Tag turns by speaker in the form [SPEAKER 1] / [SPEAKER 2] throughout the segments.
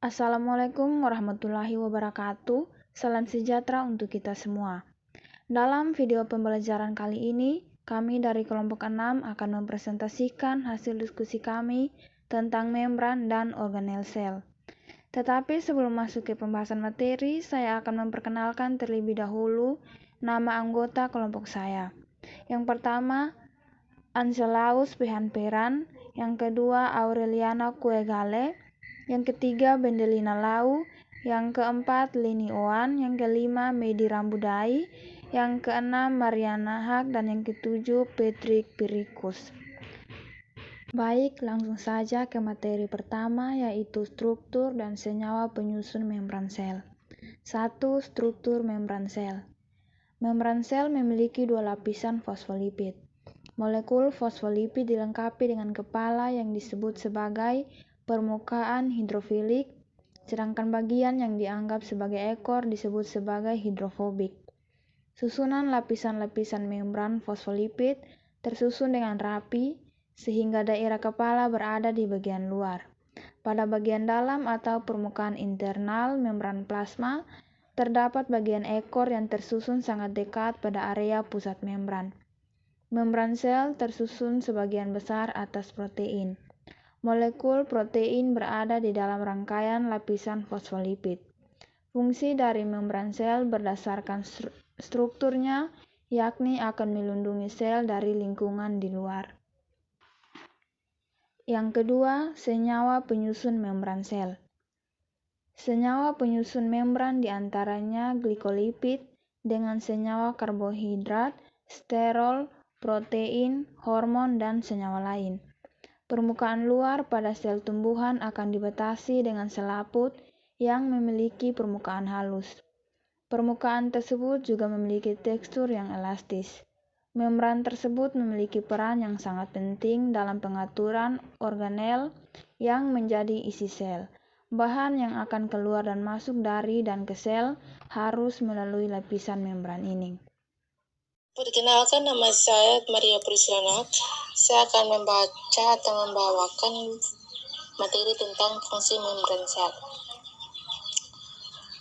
[SPEAKER 1] Assalamualaikum warahmatullahi wabarakatuh. Salam sejahtera untuk kita semua. Dalam video pembelajaran kali ini, kami dari kelompok 6 akan mempresentasikan hasil diskusi kami tentang membran dan organel sel. Tetapi sebelum masuk ke pembahasan materi, saya akan memperkenalkan terlebih dahulu nama anggota kelompok saya. Yang pertama, Anselaus Pehan-Peran. Yang kedua, Aureliana Kuegale. Yang ketiga, Bendelina Lau. Yang keempat, Leni Oan. Yang kelima, Medi Rambudai. Yang keenam, Mariana Haq. Dan yang ketujuh, Patrick Pirikus. Baik, langsung saja ke materi pertama, yaitu struktur dan senyawa penyusun membran sel. 1. Struktur membran sel. Membran sel memiliki dua lapisan fosfolipid. Molekul fosfolipid dilengkapi dengan kepala yang disebut sebagai permukaan hidrofilik, sedangkan bagian yang dianggap sebagai ekor disebut sebagai hidrofobik. Susunan lapisan-lapisan membran fosfolipid tersusun dengan rapi, sehingga daerah kepala berada di bagian luar. Pada bagian dalam atau permukaan internal membran plasma, terdapat bagian ekor yang tersusun sangat dekat pada area pusat membran. Membran sel tersusun sebagian besar atas protein. Molekul protein berada di dalam rangkaian lapisan fosfolipid. Fungsi dari membran sel berdasarkan strukturnya, yakni akan melindungi sel dari lingkungan di luar. Yang kedua, senyawa penyusun membran sel. Senyawa penyusun membran diantaranya glikolipid dengan senyawa karbohidrat, sterol, protein, hormon, dan senyawa lain. Permukaan luar pada sel tumbuhan akan dibatasi dengan selaput yang memiliki permukaan halus. Permukaan tersebut juga memiliki tekstur yang elastis. Membran tersebut memiliki peran yang sangat penting dalam pengaturan organel yang menjadi isi sel. Bahan yang akan keluar dan masuk dari dan ke sel harus melalui lapisan membran ini.
[SPEAKER 2] Perkenalkan, nama saya Maria Priscilla. Saya akan membaca atau membawakan materi tentang fungsi membran sel.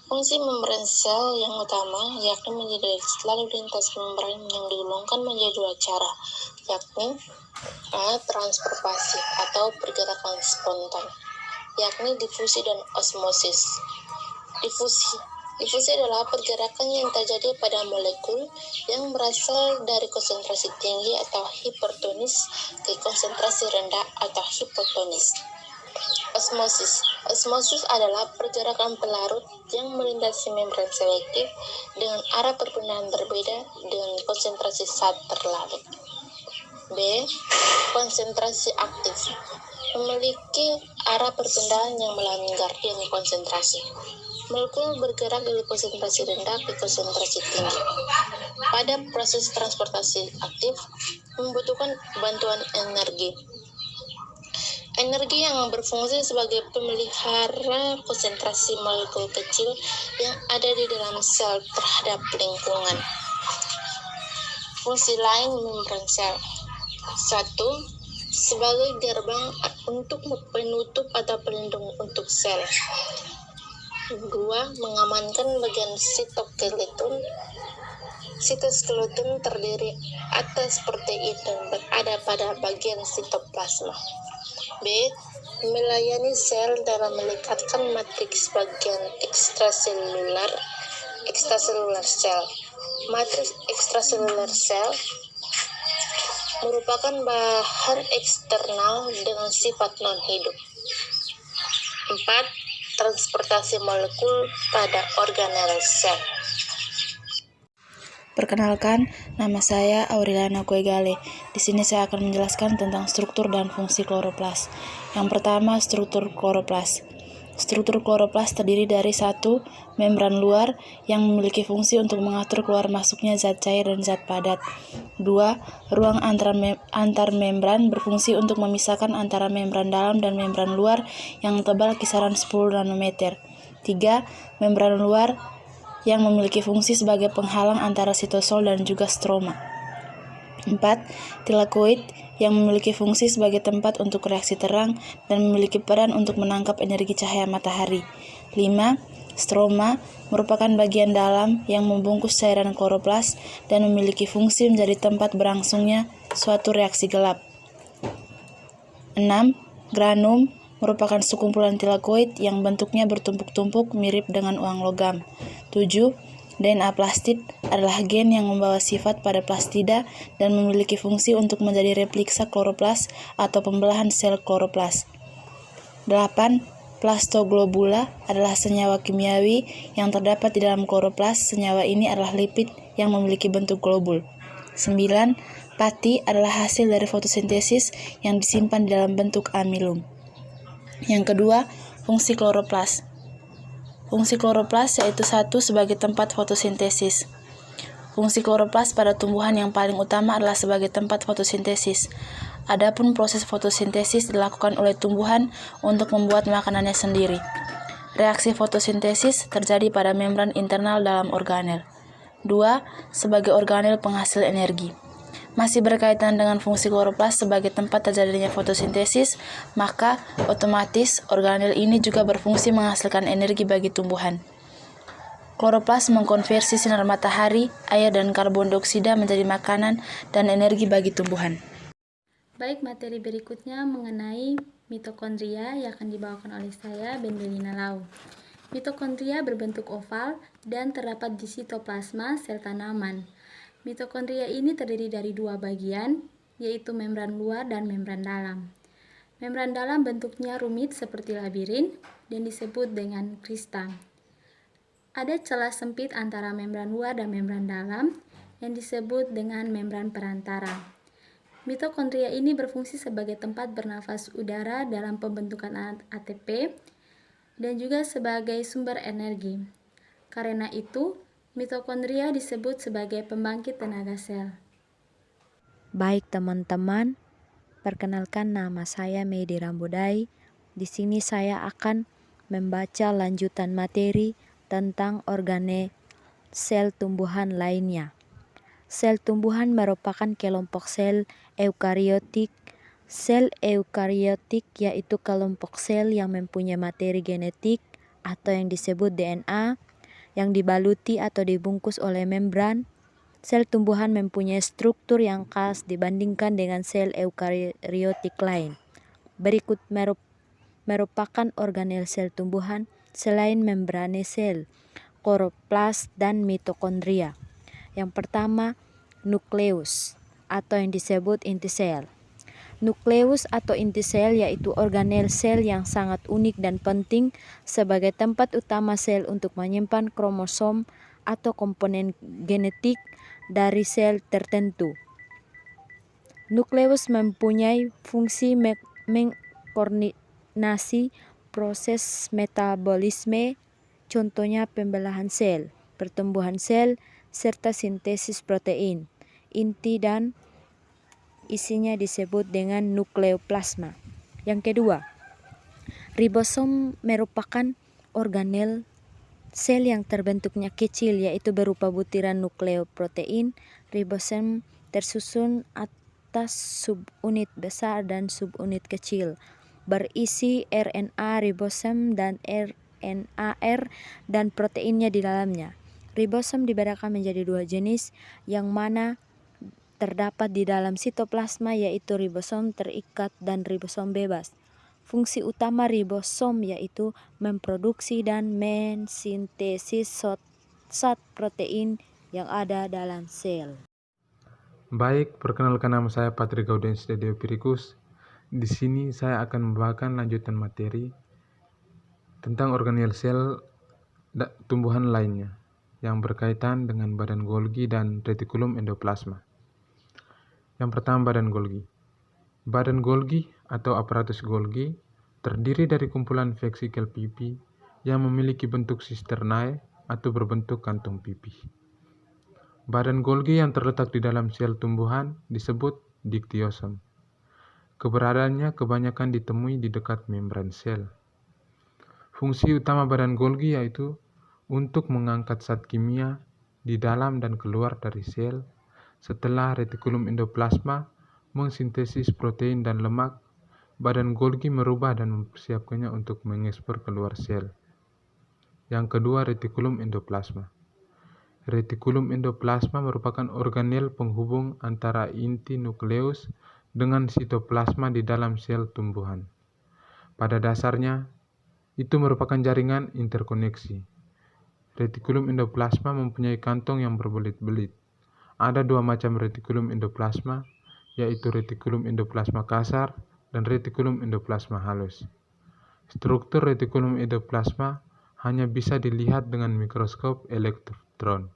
[SPEAKER 2] Fungsi membran sel yang utama yakni menjadi lalu lintas membran yang digolongkan menjadi dua cara, yakni A. Transfer pasif atau pergerakan spontan, yakni difusi dan osmosis. Difusi adalah pergerakan yang terjadi pada molekul yang berasal dari konsentrasi tinggi atau hipertonis ke konsentrasi rendah atau hipotonis. Osmosis adalah pergerakan pelarut yang melintasi membran selektif dengan arah perpindahan berbeda dengan konsentrasi saat terlarut. B. Konsentrasi aktif memiliki arah perpindahan yang melanggar dengan konsentrasi. Molekul bergerak dari konsentrasi rendah ke konsentrasi tinggi. Pada proses transportasi aktif, membutuhkan bantuan energi. Energi yang berfungsi sebagai pemelihara konsentrasi molekul kecil yang ada di dalam sel terhadap lingkungan. Fungsi lain membran sel. 1. Sebagai gerbang untuk penutup atau pelindung untuk sel. 2. Mengamankan bagian sitoskeleton terdiri atas protein dan berada pada bagian sitoplasma. B. Melayani sel dalam melekatkan matriks bagian ekstraselular sel. Matriks ekstraselular sel merupakan bahan eksternal dengan sifat non-hidup. 4. Transportasi molekul pada organel sel.
[SPEAKER 3] Perkenalkan, nama saya Aureliana Kuegale. Di sini saya akan menjelaskan tentang struktur dan fungsi kloroplas. Yang pertama, struktur kloroplas. Struktur kloroplas terdiri dari 1. Membran luar yang memiliki fungsi untuk mengatur keluar masuknya zat cair dan zat padat. 2. Ruang antar membran berfungsi untuk memisahkan antara membran dalam dan membran luar yang tebal kisaran 10 nanometer. 3. Membran luar yang memiliki fungsi sebagai penghalang antara sitosol dan juga stroma. 4. Tilakoid yang memiliki fungsi sebagai tempat untuk reaksi terang dan memiliki peran untuk menangkap energi cahaya matahari. 5. Stroma merupakan bagian dalam yang membungkus cairan kloroplas dan memiliki fungsi menjadi tempat berlangsungnya suatu reaksi gelap. 6. Granum merupakan sekumpulan tilakoid yang bentuknya bertumpuk-tumpuk mirip dengan uang logam. 7. DNA plastid adalah gen yang membawa sifat pada plastida dan memiliki fungsi untuk menjadi repliksa kloroplas atau pembelahan sel kloroplas. 8. Plastoglobula adalah senyawa kimiawi yang terdapat di dalam kloroplas. Senyawa ini adalah lipid yang memiliki bentuk globul. 9. Pati adalah hasil dari fotosintesis yang disimpan di dalam bentuk amilum. Yang kedua, fungsi kloroplas. Fungsi kloroplas yaitu 1. Sebagai tempat fotosintesis. Fungsi kloroplas pada tumbuhan yang paling utama adalah sebagai tempat fotosintesis. Adapun proses fotosintesis dilakukan oleh tumbuhan untuk membuat makanannya sendiri. Reaksi fotosintesis terjadi pada membran internal dalam organel. 2. Sebagai organel penghasil energi. Masih berkaitan dengan fungsi kloroplas sebagai tempat terjadinya fotosintesis, maka otomatis organel ini juga berfungsi menghasilkan energi bagi tumbuhan. Kloroplas mengkonversi sinar matahari, air, dan karbon dioksida menjadi makanan dan energi bagi tumbuhan.
[SPEAKER 1] Baik, materi berikutnya mengenai mitokondria yang akan dibawakan oleh saya, Bendelina Lau. Mitokondria berbentuk oval dan terdapat di sitoplasma sel tanaman. Mitokondria ini terdiri dari 2 bagian, yaitu membran luar dan membran dalam. Membran dalam bentuknya rumit seperti labirin dan disebut dengan krista. Ada celah sempit antara membran luar dan membran dalam yang disebut dengan membran perantara. Mitokondria ini berfungsi sebagai tempat bernafas udara dalam pembentukan ATP dan juga sebagai sumber energi. Karena itu, mitokondria disebut sebagai pembangkit tenaga sel.
[SPEAKER 4] Baik teman-teman, perkenalkan nama saya Medi Rambudai. Di sini saya akan membaca lanjutan materi tentang organel sel tumbuhan lainnya. Sel tumbuhan merupakan kelompok sel eukariotik. Sel eukariotik yaitu kelompok sel yang mempunyai materi genetik atau yang disebut DNA yang dibaluti atau dibungkus oleh membran. Sel tumbuhan mempunyai struktur yang khas dibandingkan dengan sel eukariotik lain. Berikut merupakan organel sel tumbuhan selain membrane sel, kloroplas, dan mitokondria. Yang pertama, nukleus atau yang disebut inti sel. Nukleus atau inti sel yaitu organel sel yang sangat unik dan penting sebagai tempat utama sel untuk menyimpan kromosom atau komponen genetik dari sel tertentu. Nukleus mempunyai fungsi mengkoordinasi proses metabolisme, contohnya pembelahan sel, pertumbuhan sel, serta sintesis protein. Inti dan isinya disebut dengan nukleoplasma. Yang kedua, ribosom merupakan organel sel yang terbentuknya kecil yaitu berupa butiran nukleoprotein. Ribosom tersusun atas subunit besar dan subunit kecil. Berisi RNA ribosom dan RNAR dan proteinnya di dalamnya. Ribosom dibedakan menjadi 2 jenis yang mana terdapat di dalam sitoplasma yaitu ribosom terikat dan ribosom bebas. Fungsi utama ribosom yaitu memproduksi dan mensintesis zat protein yang ada dalam sel.
[SPEAKER 5] Baik, perkenalkan nama saya Patrick Gaudens Deopiricus. Di sini saya akan membawakan lanjutan materi tentang organel sel tumbuhan lainnya yang berkaitan dengan badan Golgi dan retikulum endoplasma. Yang pertama, badan Golgi. Badan Golgi atau aparatus Golgi terdiri dari kumpulan vesikel pipi yang memiliki bentuk sisternae atau berbentuk kantung pipi. Badan Golgi yang terletak di dalam sel tumbuhan disebut diktiosom. Keberadaannya kebanyakan ditemui di dekat membran sel. Fungsi utama badan Golgi yaitu untuk mengangkat zat kimia di dalam dan keluar dari sel, Setelah retikulum endoplasma mensintesis protein dan lemak, badan Golgi merubah dan mempersiapkannya untuk mengekspor keluar sel. Yang kedua, retikulum endoplasma. Retikulum endoplasma merupakan organel penghubung antara inti nukleus dengan sitoplasma di dalam sel tumbuhan. Pada dasarnya, itu merupakan jaringan interkoneksi. Retikulum endoplasma mempunyai kantong yang berbelit-belit. Ada dua macam retikulum endoplasma, yaitu retikulum endoplasma kasar dan retikulum endoplasma halus. Struktur retikulum endoplasma hanya bisa dilihat dengan mikroskop elektron.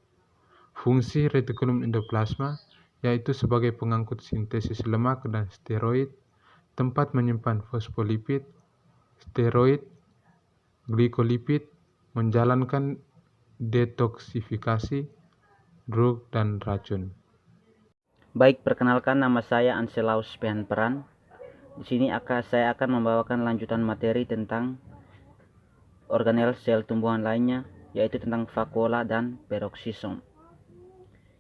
[SPEAKER 5] Fungsi retikulum endoplasma yaitu sebagai pengangkut sintesis lemak dan steroid, tempat menyimpan fosfolipid, steroid, glikolipid, menjalankan detoksifikasi, drug, dan racun.
[SPEAKER 6] Baik, perkenalkan, nama saya Anselaus Peran. Di sini saya akan membawakan lanjutan materi tentang organel sel tumbuhan lainnya, yaitu tentang vakuola dan peroksisom.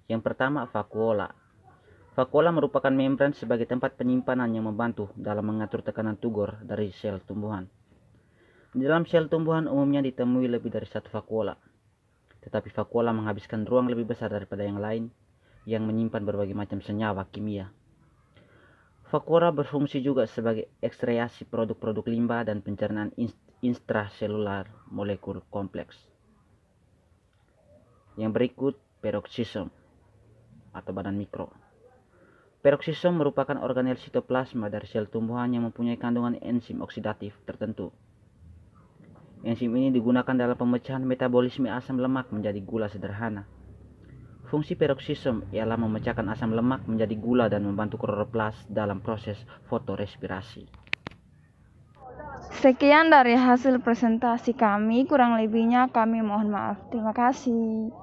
[SPEAKER 6] Yang pertama, vakuola. Vakuola merupakan membran sebagai tempat penyimpanan yang membantu dalam mengatur tekanan tugor dari sel tumbuhan. Di dalam sel tumbuhan umumnya ditemui lebih dari satu vakuola, tetapi vakuola menghabiskan ruang lebih besar daripada yang lain yang menyimpan berbagai macam senyawa kimia. Vakuola berfungsi juga sebagai ekstreasi produk-produk limbah dan pencernaan intraselular molekul kompleks. Yang berikut, peroksisom atau badan mikro. Peroksisom merupakan organel sitoplasma dari sel tumbuhan yang mempunyai kandungan enzim oksidatif tertentu. Enzim ini digunakan dalam pemecahan metabolisme asam lemak menjadi gula sederhana. Fungsi peroksisom ialah memecahkan asam lemak menjadi gula dan membantu kloroplas dalam proses fotorespirasi.
[SPEAKER 1] Sekian dari hasil presentasi kami, kurang lebihnya kami mohon maaf. Terima kasih.